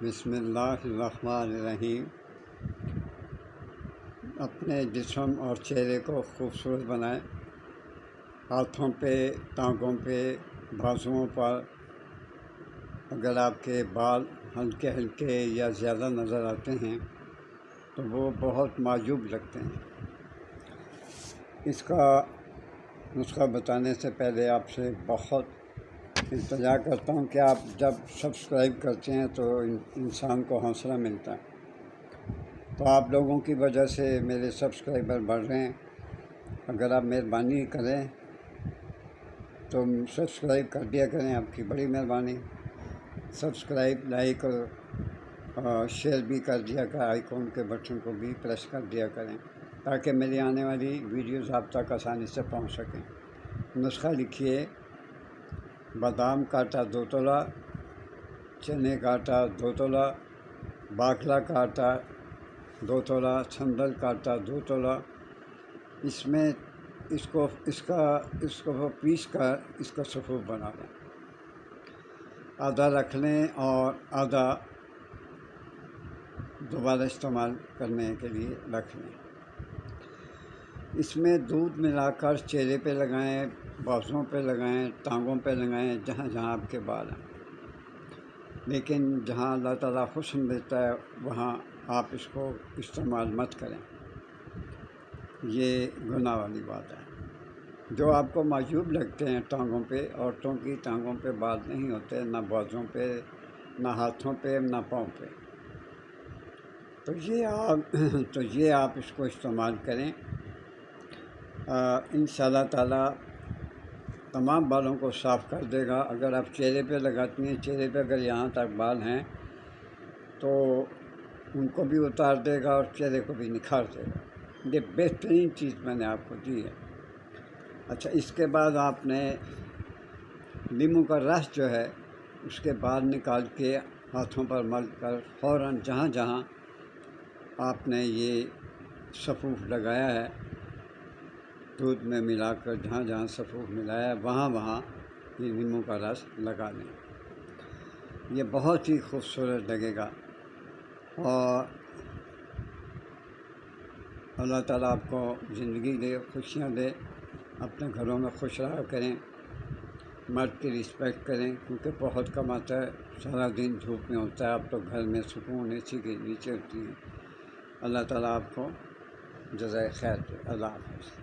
بسم اللہ الرحمن الرحیم۔ اپنے جسم اور چہرے کو خوبصورت بنائیں۔ ہاتھوں پہ، ٹانگوں پہ، بازوؤں پر اگر آپ کے بال ہلکے ہلکے یا زیادہ نظر آتے ہیں تو وہ بہت معجوب لگتے ہیں۔ اس کا نسخہ بتانے سے پہلے آپ سے بہت التجا کرتا ہوں کہ آپ جب سبسکرائب کرتے ہیں تو انسان کو حوصلہ ملتا ہے۔ تو آپ لوگوں کی وجہ سے میرے سبسکرائبر بڑھ رہے ہیں۔ اگر آپ مہربانی کریں تو سبسکرائب کر دیا کریں، آپ کی بڑی مہربانی۔ سبسکرائب، لائک اور شیئر بھی کر دیا کریں، آئیکن کے بٹن کو بھی پریس کر دیا کریں تاکہ میری آنے والی ویڈیوز آپ تک آسانی سے پہنچ سکیں۔ نسخہ لکھیے: بادام کا آٹا 2 تولہ، چنے کا آٹا 2 تولہ، باجرہ کا آٹا 2 تولہ، چھندل کا آٹا 2 تولہ۔ اس کو پیس کر اس کا سفوف بنا لیں۔ آدھا رکھ لیں اور آدھا دوبارہ استعمال کرنے کے لیے رکھ لیں۔ اس میں دودھ ملا کر چہرے پہ لگائیں، بازوؤں پہ لگائیں، ٹانگوں پہ لگائیں، جہاں جہاں آپ کے بال ہیں۔ لیکن جہاں اللہ تعالیٰ حسن دیتا ہے وہاں آپ اس کو استعمال مت کریں، یہ گناہ والی بات ہے۔ جو آپ کو معجوب لگتے ہیں ٹانگوں پہ، عورتوں کی ٹانگوں پہ بال نہیں ہوتے، نہ بازوؤں پہ، نہ ہاتھوں پہ، نہ پاؤں پہ۔ تو یہ آپ اس کو استعمال کریں۔ انشاءاللہ تعالیٰ تمام بالوں کو صاف کر دے گا۔ اگر آپ چہرے پہ لگاتی ہیں، چہرے پہ اگر یہاں تک بال ہیں تو ان کو بھی اتار دے گا اور چہرے کو بھی نکھار دے گا۔ یہ بہترین چیز میں نے آپ کو دی ہے۔ اچھا، اس کے بعد آپ نے لیموں کا رس جو ہے اس کے بعد نکال کے ہاتھوں پر مل کر فوراً جہاں جہاں آپ نے یہ سفوف لگایا ہے، دودھ میں ملا کر جہاں جہاں سفوف ملایا ہے وہاں وہاں یہ لیموں کا رس لگا لیں۔ یہ بہت ہی خوبصورت لگے گا اور اللہ تعالیٰ آپ کو زندگی دے، خوشیاں دے، اپنے گھروں میں خوش رہا کریں، مرد کی رسپیکٹ کریں کیونکہ بہت کماتا ہے، سارا دن دھوپ میں ہوتا ہے، آپ تو گھر میں سکون اسی کے نیچے ہوتی ہیں۔ اللہ تعالیٰ آپ کو جزائے خیر دے۔ اللہ حافظ۔